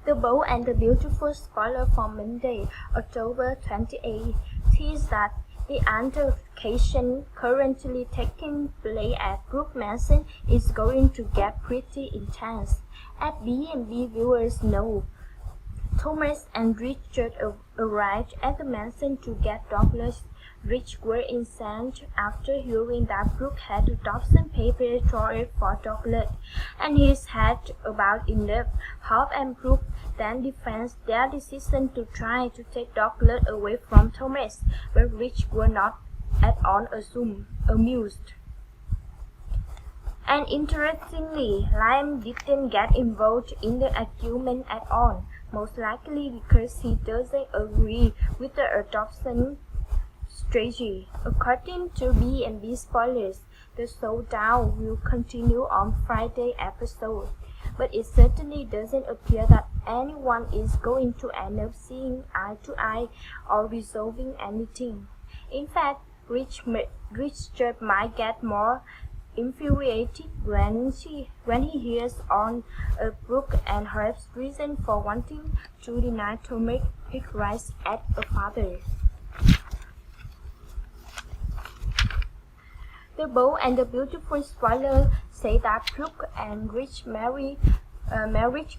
The Bold and the Beautiful spoiler for Monday, October 28, teased that the altercation currently taking place at Brook Mansion is going to get pretty intense. As B&B viewers know, Thomas and Richard arrived at the mansion to get Douglas. Rich were incensed after hearing that Brooke had adoption papers drawn for Douglas, and he had about enough. Hope and Brooke then defended their decision to try to take Douglas away from Thomas, but Rich were not at all amused. And interestingly, Liam didn't get involved in the argument at all, most likely because he doesn't agree with the adoption strategy. According to B&B spoilers, the showdown will continue on Friday episode, but it certainly doesn't appear that anyone is going to end up seeing eye to eye or resolving anything. In fact, Richard might get more infuriated when he hears on Brooke and Herb's reason for wanting to deny Thomas his rights as a father. The Bold and the Beautiful spoiler say that Brooke and Rich marriage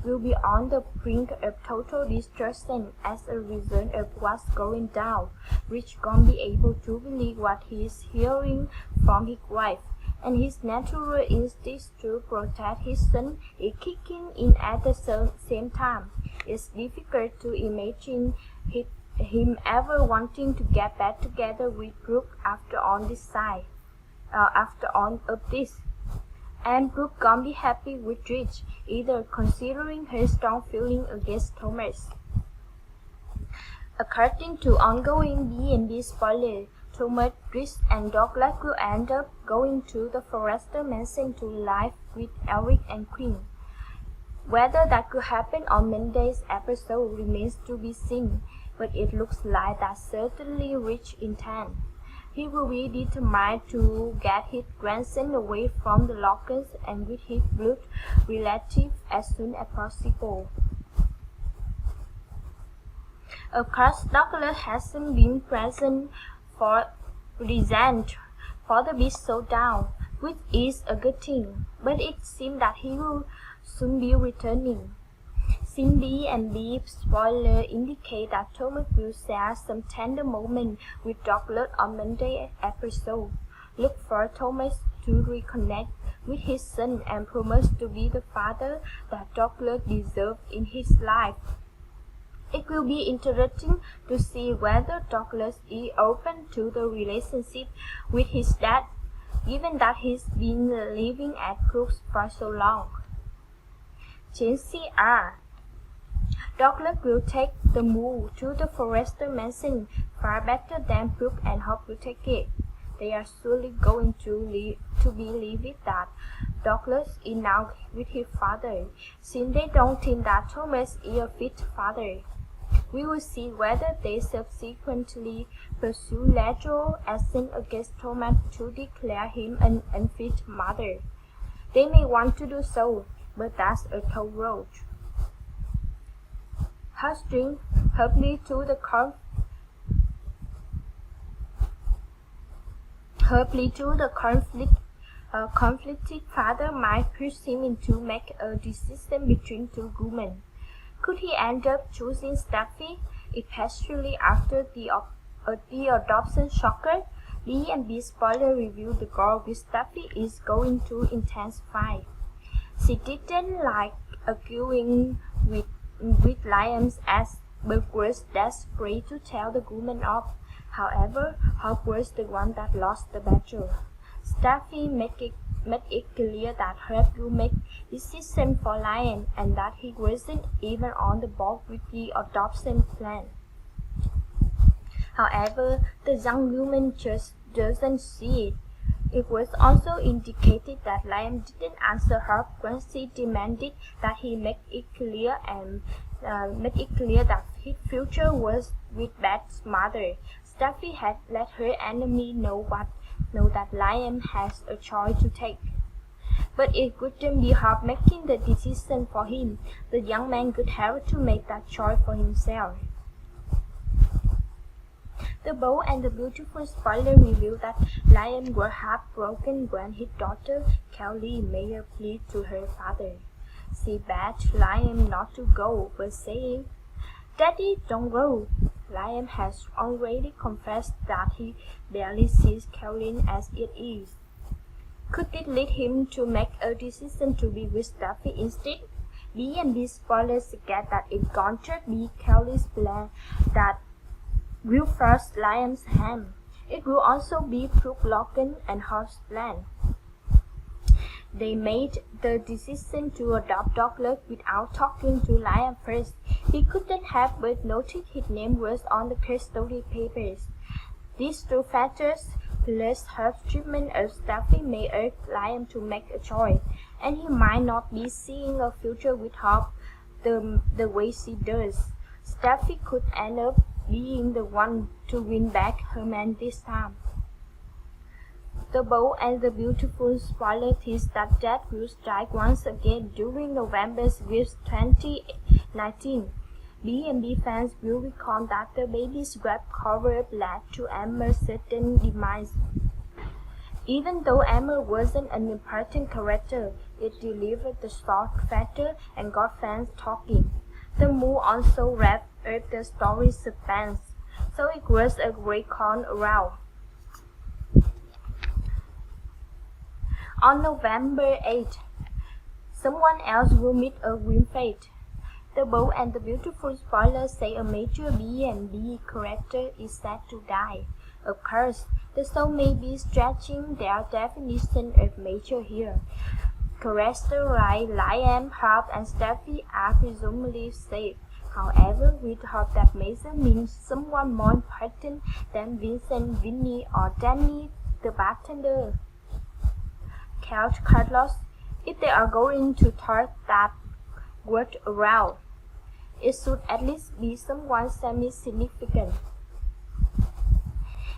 will be on the brink of total destruction as a result of what's going down. Rich won't be able to believe what he's hearing from his wife, and his natural instinct to protect his son is kicking in at the same time. It's difficult to imagine him ever wanting to get back together with Brooke after all of this. And Brooke can't be happy with Rich either, considering her strong feeling against Thomas. According to ongoing B&B spoiler, Thomas, Rich, and Douglas will end up going to the Forrester mansion to live with Eric and Quinn. Whether that could happen on Monday's episode remains to be seen, but it looks like that's certainly Rich's intent. He will be determined to get his grandson away from the Lockers and with his blood relative as soon as possible. Of course, Douglas hasn't been present for the big showdown, which is a good thing, but it seems that he will soon be returning. Cindy and B spoiler indicate that Thomas will share some tender moment with Douglas on Monday's episode. Look for Thomas to reconnect with his son and promise to be the father that Douglas deserves in his life. It will be interesting to see whether Douglas is open to the relationship with his dad, given that he's been living at Brooks for so long. Chances are Douglas will take the move to the Forrester mansion far better than Brooke and Hope will take it. They are surely going to believe that Douglas is now with his father, since they don't think that Thomas is a fit father. We will see whether they subsequently pursue legal action against Thomas to declare him an unfit mother. They may want to do so, but that's a toll road. Heartstrings hurtfully to the conflicted father might push him to make a decision between two women. Could he end up choosing Steffi, especially after the adoption shocker? B&B spoiler review: the girl with Steffi is going to intensify. She didn't like arguing with Lions as but was desperate to tell the woman off. However, Hope was the one that lost the battle. Steffi made it clear that Herb will make decisions for Lion and that he wasn't even on the board with the adoption plan. However, the young woman just doesn't see it. It was also indicated that Liam didn't answer her when she demanded that he make it clear that his future was with Beth's mother. Steffi had let her enemy know that Liam has a choice to take. But it wouldn't be hard making the decision for him. The young man would have to make that choice for himself. The Bold and the Beautiful spoiler revealed that Liam was heartbroken when his daughter Kelly made a plea to her father. She begged Liam not to go, but saying, "Daddy, don't go." Liam has already confessed that he barely sees Kelly as it is. Could it lead him to make a decision to be with Duffy instead? B&B spoilers suggest that it could be Kelly's plan that will force Liam's hand. It will also be Brooke Logan and Hop's plan. They made the decision to adopt Douglas without talking to Liam first. He couldn't have but noticed his name was on the custody papers. These two factors, plus Hop's treatment of Duffy, may urge Liam to make a choice, and he might not be seeing a future with Hop the way she does. Duffy could end up being the one to win back her man this time. The Bold and the Beautiful spoiler teased that death will strike once again during November's Wish 2019. B&B fans will recall that the baby's web cover led to Emma's sudden demise. Even though Emma wasn't an important character, it delivered the shock factor and got fans talking. The move also wrapped up the story's suspense, so it was a great call around. On November 8th, someone else will meet a grim fate. The Bold and the Beautiful spoilers say a major B&B character is set to die. Of course, the show may be stretching their definition of major here. Characters like Liam, Hop, and Steffi are presumably safe. However, we hope that major means someone more important than Vincent, Vinny, or Danny, the bartender. Count Carlos, if they are going to talk that word around, it should at least be someone semi-significant.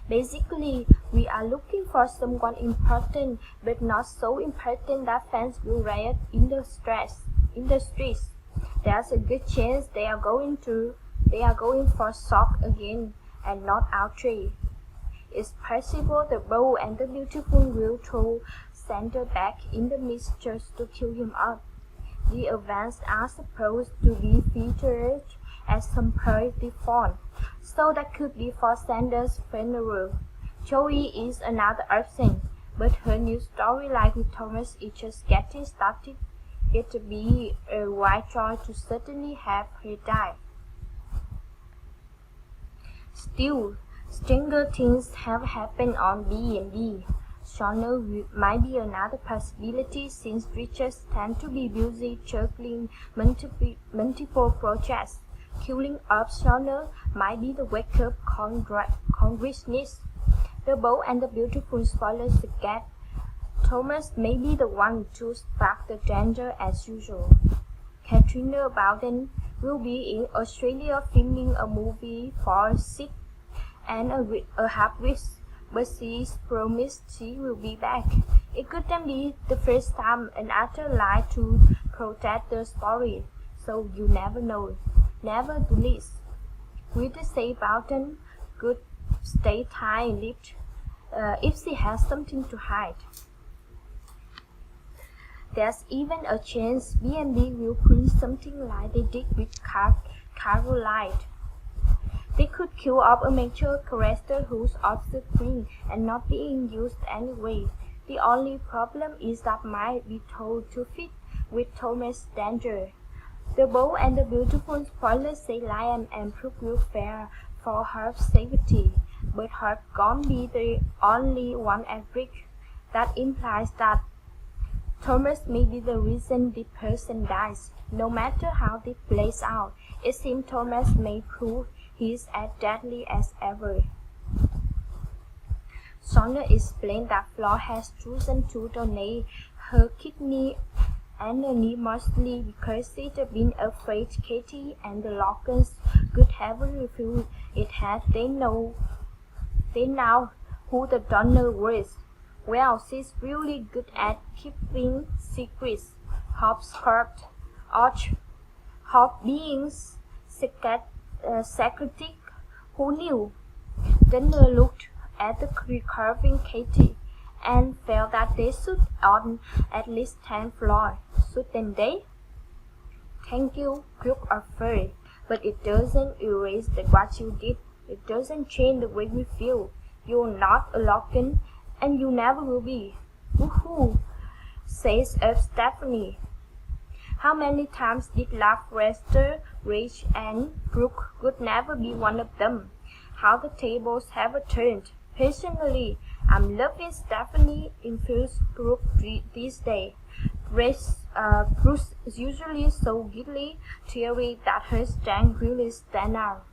Basically, we are looking for someone important, but not so important that fans will riot in the streets. There's a good chance they are going for shock again and not outrage. It's possible the Bold and the Beautiful will throw Santa back in the mix just to kill him up. The events are supposed to be featured at some point default, so that could be for Santa's funeral. Joey is another option, but her new storyline with Thomas is just getting started. It'd be a wise choice to certainly have her die. Still, stranger things have happened on B&B. Shonner might be another possibility since Richards tend to be busy juggling multiple projects. Killing off Shonner might be the wake-up Congress needs. The Bold and the Beautiful spoilers suggest Thomas may be the one to spark the danger as usual. Katrina Bowden will be in Australia filming a movie for 6.5 weeks, but she's promised she will be back. It couldn't be the first time an actor lied to protect the story, so you never know. Nevertheless, we'd say Bowden could stay tight-lipped if she has something to hide. There's even a chance B&B will pull something like they did with Caroline. They could kill off a major character who's off the screen and not being used anyway. The only problem is that might be told to fit with Thomas' danger. The Bold and the Beautiful spoilers say Liam and Brooke will fear for her safety, but her can't be the only one at risk. That implies that Thomas may be the reason the person dies. No matter how this plays out, it seems Thomas may prove he's as deadly as ever. Sonia explained that Flor has chosen to donate her kidney anonymously because she'd been afraid Katie and the Logans could have refused it had they know who the donor was. Well, she's really good at keeping secrets. Hopscotch, Hop being secretive. Who knew? Daniel looked at the recurving Katie and felt that they should on at least 10 floors, shouldn't they? Thank you, Crook or Furry, but it doesn't erase what you did. It doesn't change the way we feel. You're not a Logan, and you never will be. Woohoo, says Stephanie. How many times did Forrester, Rich, and Brooke would never be one of them? How the tables have turned. Personally, I'm loving Stephanie infused Brooke these days. Bruce is usually so giggly, teary that her strength really stands out.